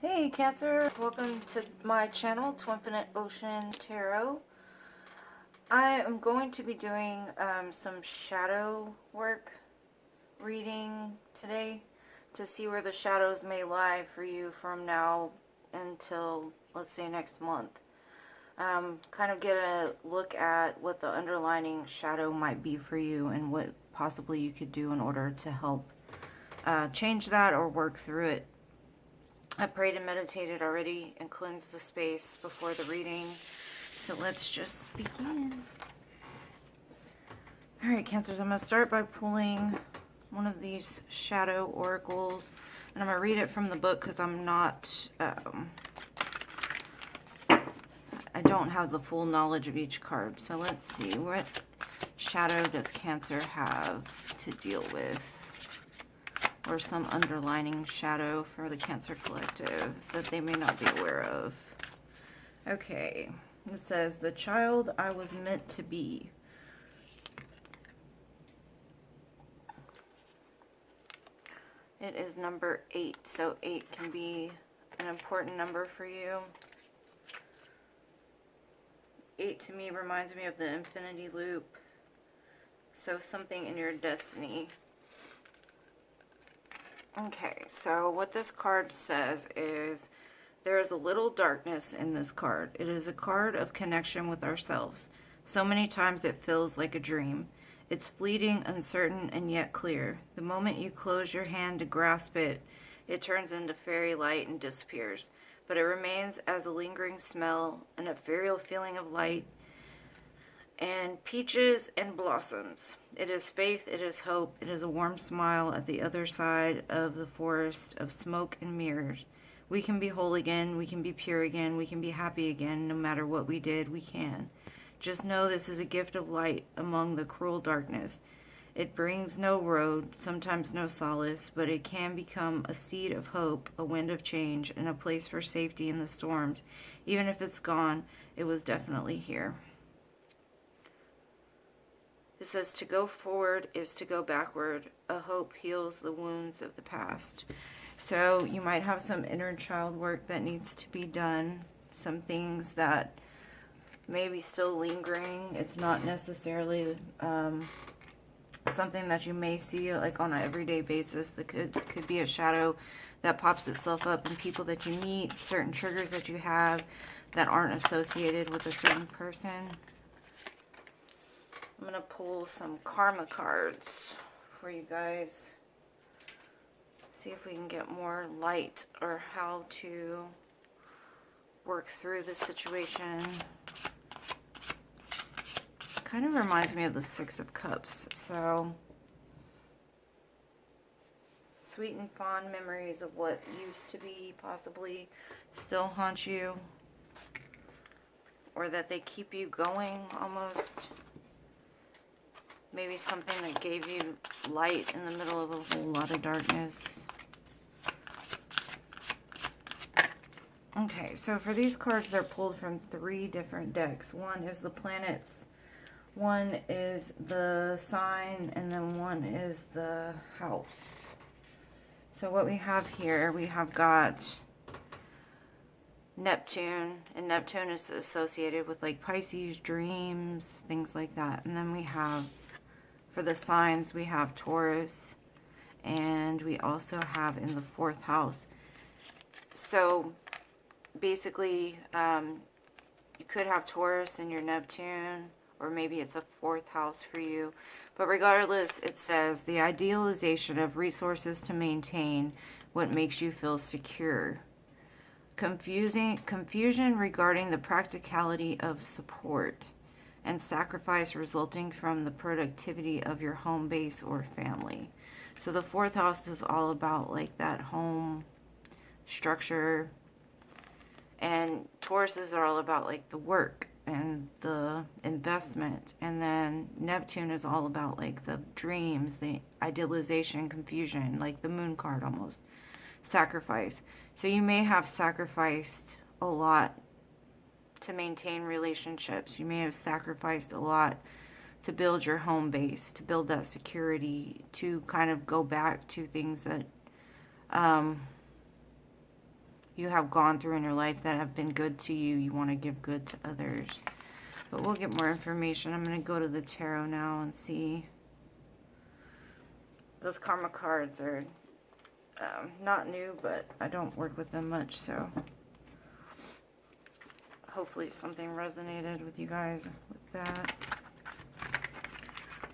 Hey Cancer, welcome to my channel, TWINfiniteocean Tarot. I am going to be doing some shadow work reading today to see where the shadows may lie for you from now until, let's say, next month. Kind of get a look at what the underlining shadow might be for you and what possibly you could do in order to help change that or work through it. I prayed and meditated already and cleansed the space before the reading. So let's just begin. Alright, Cancers, I'm going to start by pulling one of these shadow oracles. And I'm going to read it from the book because I'm not... I don't have the full knowledge of each card. So let's see. What shadow does Cancer have to deal with? Or some underlining shadow for the Cancer Collective that they may not be aware of. Okay, it says, the child I was meant to be. It is number 8, so 8 can be an important number for you. 8 to me reminds me of the infinity loop. So something in your destiny. Okay, so what this card says is there is a little darkness in this card. It is a card of connection with ourselves. So many times it feels like a dream. It's fleeting, uncertain, and yet clear. The moment you close your hand to grasp it, it turns into fairy light and disappears. But it remains as a lingering smell, an ethereal feeling of light, and peaches and blossoms. It is faith, it is hope, it is a warm smile at the other side of the forest of smoke and mirrors. We can be whole again, we can be pure again, we can be happy again, no matter what we did, we can. Just know this is a gift of light among the cruel darkness. It brings no road, sometimes no solace, but it can become a seed of hope, a wind of change, and a place for safety in the storms. Even if it's gone, it was definitely here. It says to go forward is to go backward. A hope heals the wounds of the past. So you might have some inner child work that needs to be done. Some things that may be still lingering. It's not necessarily something that you may see like on an everyday basis. That could be a shadow that pops itself up in people that you meet, certain triggers that you have that aren't associated with a certain person. I'm going to pull some karma cards for you guys. See if we can get more light or how to work through this situation. Kind of reminds me of the Six of Cups. So, sweet and fond memories of what used to be possibly still haunt you. Or that they keep you going almost. Maybe something that gave you light in the middle of a whole lot of darkness. Okay, so for these cards, they're pulled from 3 different decks. One is the planets, one is the sign, and then one is the house. So what we have here, we have got Neptune, and Neptune is associated with like Pisces, dreams, things like that. And then we have, for the signs, we have Taurus, and we also have in the 4th house. So basically, you could have Taurus in your Neptune, or maybe it's a 4th house for you. But regardless, it says the idealization of resources to maintain what makes you feel secure. Confusion regarding the practicality of support. And sacrifice resulting from the productivity of your home base or family. So the 4th house is all about like that home structure. And Tauruses are all about like the work and the investment. And then Neptune is all about like the dreams, the idealization, confusion, like the moon card almost. Sacrifice. So you may have sacrificed a lot to maintain relationships. You may have sacrificed a lot to build your home base, to build that security, to kind of go back to things that you have gone through in your life that have been good to you. You want to give good to others. But we'll get more information. I'm going to go to the tarot now and see. Those karma cards are not new, but I don't work with them much, so hopefully something resonated with you guys with that.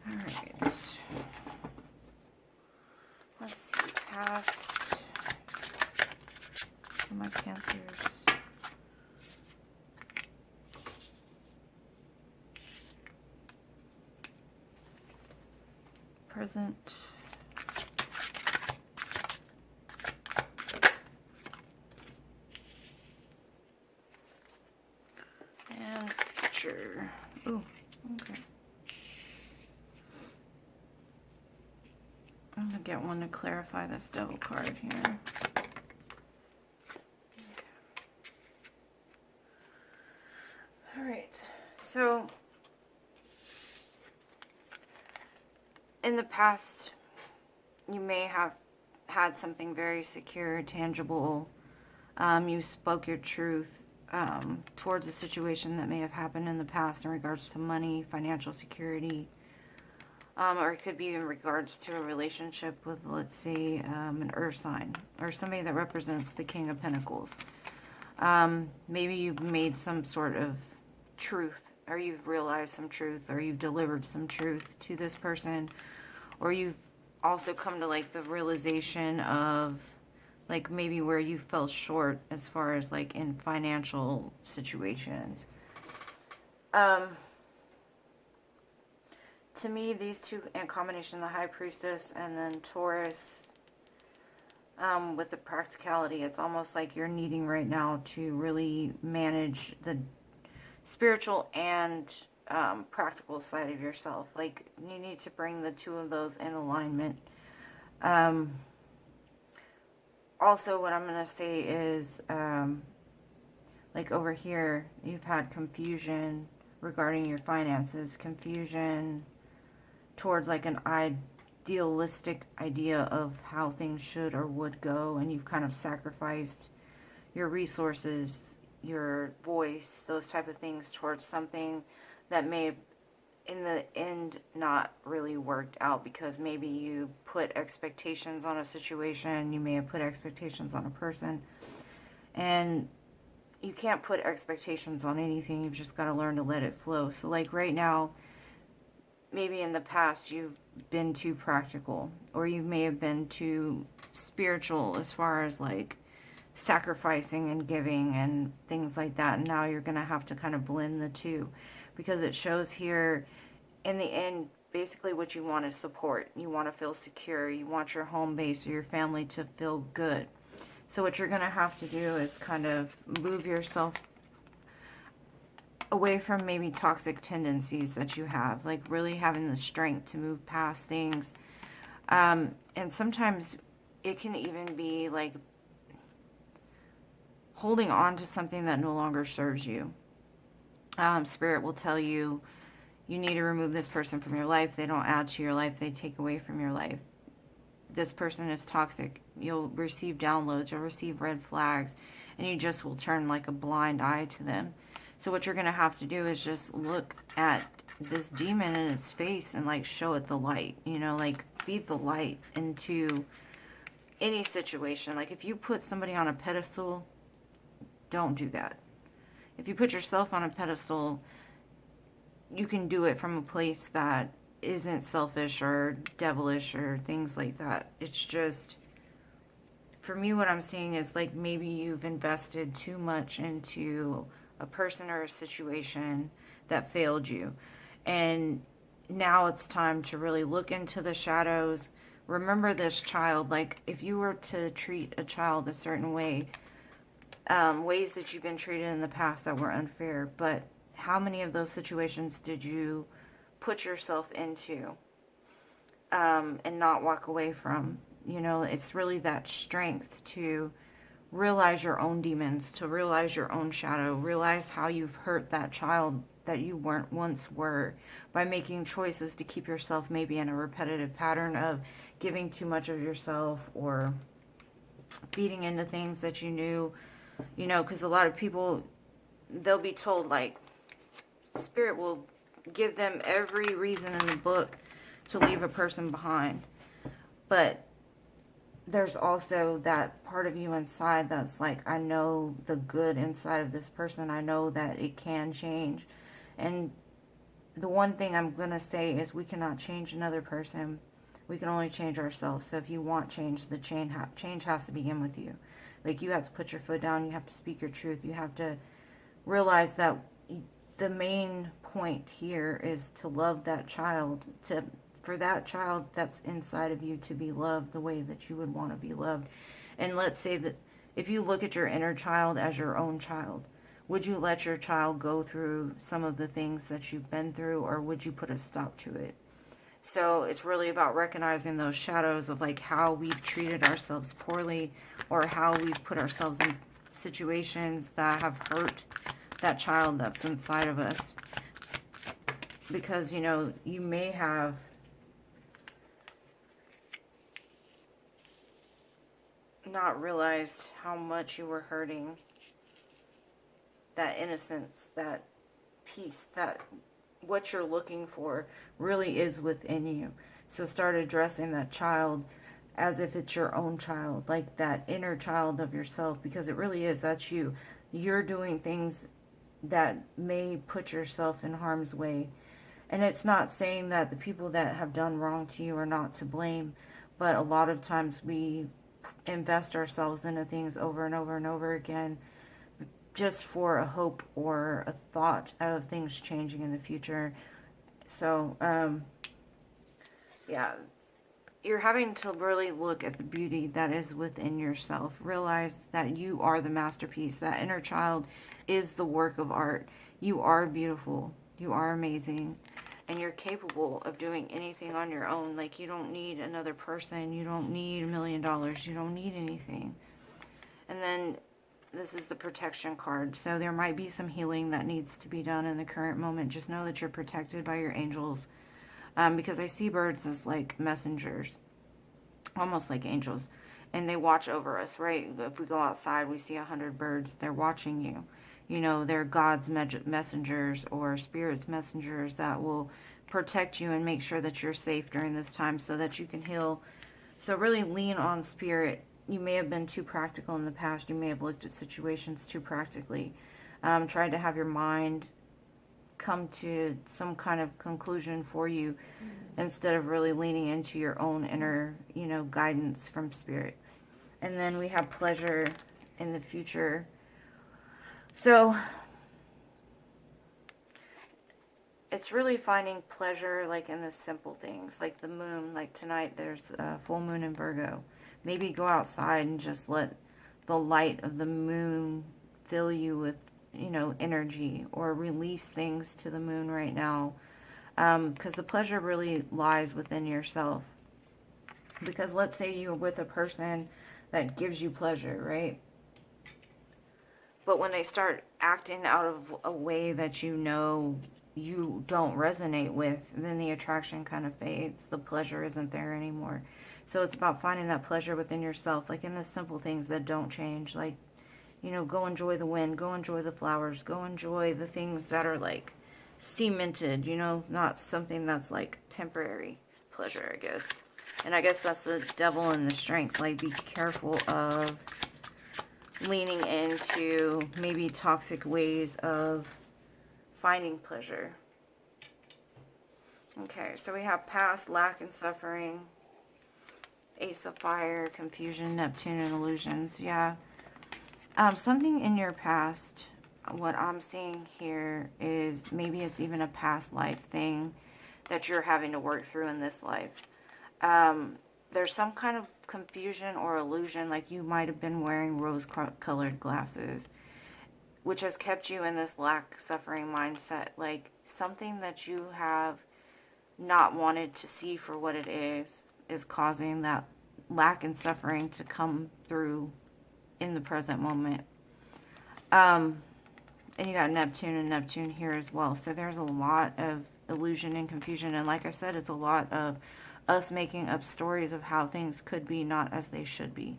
Alright. Let's see. Past for my Cancers. Present. And future. Ooh, okay. I'm going to get one to clarify this devil card here. Okay. Alright, so in the past, you may have had something very secure, tangible. You spoke your truth towards a situation that may have happened in the past in regards to money, financial security. Or it could be in regards to a relationship with, let's say, an earth sign or somebody that represents the King of Pentacles. Maybe you've made some sort of truth, or you've realized some truth, or you've delivered some truth to this person, or you've also come to like the realization of like maybe where you fell short as far as like in financial situations. To me, these two in combination, the High Priestess and then Taurus, with the practicality, it's almost like you're needing right now to really manage the spiritual and practical side of yourself. Like, you need to bring the two of those in alignment. Also, what I'm going to say is, like over here, you've had confusion regarding your finances, confusion towards like an idealistic idea of how things should or would go, and you've kind of sacrificed your resources, your voice, those type of things towards something that may have in the end not really worked out, because maybe you put expectations on a situation, you may have put expectations on a person, and you can't put expectations on anything. You've just got to learn to let it flow. So like right now, maybe in the past you've been too practical, or you may have been too spiritual as far as like sacrificing and giving and things like that. And now you're going to have to kind of blend the two, because it shows here in the end, basically what you want is support. You want to feel secure. You want your home base or your family to feel good. So what you're going to have to do is kind of move yourself away from maybe toxic tendencies that you have, like really having the strength to move past things. And sometimes it can even be like holding on to something that no longer serves you. Spirit will tell you, you need to remove this person from your life. They don't add to your life. They take away from your life. This person is toxic. You'll receive downloads. You'll receive red flags. And you just will turn like a blind eye to them. So what you're going to have to do is just look at this demon in its face and like show it the light. You know, like feed the light into any situation. Like if you put somebody on a pedestal, don't do that. If you put yourself on a pedestal, you can do it from a place that isn't selfish or devilish or things like that. It's just, for me, what I'm seeing is like maybe you've invested too much into a person or a situation that failed you. And now it's time to really look into the shadows. Remember this child. Like if you were to treat a child a certain way, ways that you've been treated in the past that were unfair, but how many of those situations did you put yourself into and not walk away from? You know, it's really that strength to realize your own demons, to realize your own shadow, realize how you've hurt that child that you weren't once were by making choices to keep yourself maybe in a repetitive pattern of giving too much of yourself, or feeding into things that you knew, you know, because a lot of people, they'll be told, like, Spirit will give them every reason in the book to leave a person behind. But there's also that part of you inside that's like, I know the good inside of this person. I know that it can change. And the one thing I'm going to say is we cannot change another person. We can only change ourselves. So if you want change, the change has to begin with you. Like, you have to put your foot down. You have to speak your truth. You have to realize that the main point here is to love that child, for that child that's inside of you to be loved the way that you would want to be loved. And let's say that if you look at your inner child as your own child, would you let your child go through some of the things that you've been through, or would you put a stop to it? So it's really about recognizing those shadows of, like, how we've treated ourselves poorly, or how we've put ourselves in situations that have hurt that child that's inside of us. Because, you know, you may have not realized how much you were hurting that innocence, that peace, that what you're looking for really is within you. So start addressing that child as if it's your own child, like that inner child of yourself, because it really is. That's you. You're doing things that may put yourself in harm's way. And it's not saying that the people that have done wrong to you are not to blame, but a lot of times we invest ourselves into things over and over and over again just for a hope or a thought of things changing in the future. So, yeah, you're having to really look at the beauty that is within yourself. Realize that you are the masterpiece. That inner child is the work of art. You are beautiful. You are amazing. And you're capable of doing anything on your own. Like, you don't need another person. You don't need $1 million. You don't need anything. And then this is the protection card. So there might be some healing that needs to be done in the current moment. Just know that you're protected by your angels. Because I see birds as like messengers. Almost like angels. And they watch over us, right? If we go outside, we see 100 birds. They're watching you. You know, they're God's messengers or Spirit's messengers that will protect you and make sure that you're safe during this time so that you can heal. So really lean on Spirit. You may have been too practical in the past. You may have looked at situations too practically. Tried to have your mind come to some kind of conclusion for you instead of really leaning into your own inner, you know, guidance from Spirit. And then we have pleasure in the future. So it's really finding pleasure like in the simple things, like the moon. Like tonight there's a full moon in Virgo. Maybe go outside and just let the light of the moon fill you with, you know, energy, or release things to the moon right now. Because the pleasure really lies within yourself. Because let's say you're with a person that gives you pleasure, right? But when they start acting out of a way that you know you don't resonate with, then the attraction kind of fades. The pleasure isn't there anymore. So it's about finding that pleasure within yourself, like in the simple things that don't change. Like, you know, go enjoy the wind, go enjoy the flowers, go enjoy the things that are like cemented, you know, not something that's like temporary pleasure, I guess. And I guess that's the devil and the strength. Like, be careful of leaning into maybe toxic ways of finding pleasure. Okay, so we have past, lack, and suffering. Ace of Fire, confusion, Neptune, and illusions. Yeah. Something in your past, what I'm seeing here is maybe it's even a past life thing that you're having to work through in this life. There's some kind of confusion or illusion, like you might have been wearing rose-colored glasses, which has kept you in this lack, suffering mindset, like something that you have not wanted to see for what it is causing that lack and suffering to come through in the present moment. And you got Neptune and Neptune here as well. So there's a lot of illusion and confusion. And like I said, it's a lot of us making up stories of how things could be not as they should be.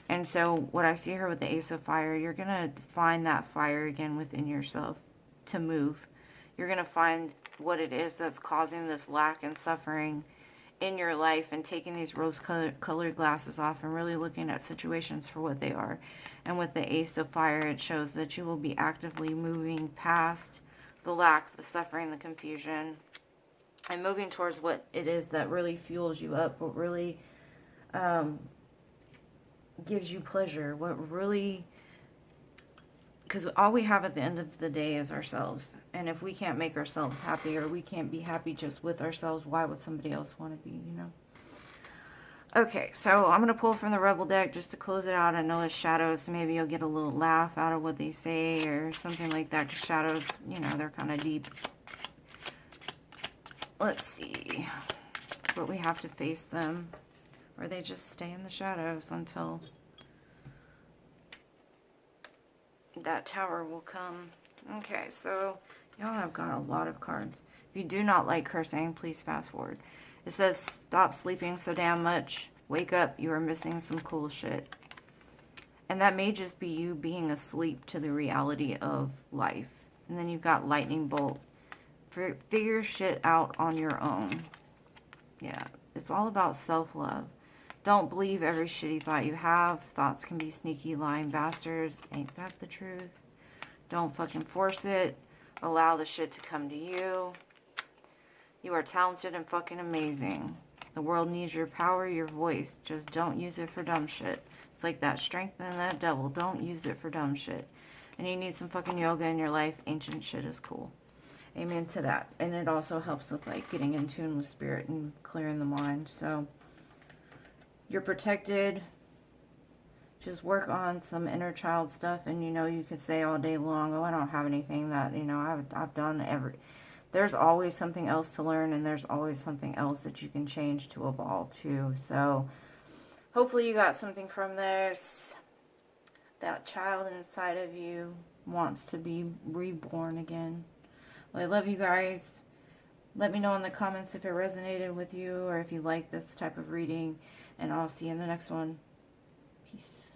And so what I see here with the Ace of Fire, you're going to find that fire again within yourself to move. You're going to find what it is that's causing this lack and suffering in your life, and taking these rose-colored glasses off and really looking at situations for what they are. And with the Ace of Fire, it shows that you will be actively moving past the lack, the suffering, the confusion, and moving towards what it is that really fuels you up, what really gives you pleasure, what really... Because all we have at the end of the day is ourselves. And if we can't make ourselves happy, or we can't be happy just with ourselves, why would somebody else want to be, you know? Okay, so I'm going to pull from the Rebel deck just to close it out. I know it's shadows, so maybe you'll get a little laugh out of what they say or something like that. Because shadows, you know, they're kind of deep. Let's see. But we have to face them, or they just stay in the shadows until that tower will come. Okay, so y'all have got a lot of cards. If you do not like cursing, please fast forward. It says, stop sleeping so damn much. Wake up, you are missing some cool shit. And that may just be you being asleep to the reality of life. And then you've got lightning bolt. Figure shit out on your own. Yeah, it's all about self-love. Don't believe every shitty thought you have. Thoughts can be sneaky, lying bastards. Ain't that the truth? Don't fucking force it. Allow the shit to come to you. You are talented and fucking amazing. The world needs your power, your voice. Just don't use it for dumb shit. It's like that strength and that devil. Don't use it for dumb shit. And you need some fucking yoga in your life. Ancient shit is cool. Amen to that. And it also helps with like getting in tune with spirit and clearing the mind. So you're protected. Just work on some inner child stuff. And you know, you could say all day long, oh, I don't have anything that, you know, I've done every... There's always something else to learn, and there's always something else that you can change to evolve to. So hopefully you got something from this. That child inside of you wants to be reborn again. Well, I love you guys. Let me know in the comments if it resonated with you, or if you like this type of reading. And I'll see you in the next one. Peace.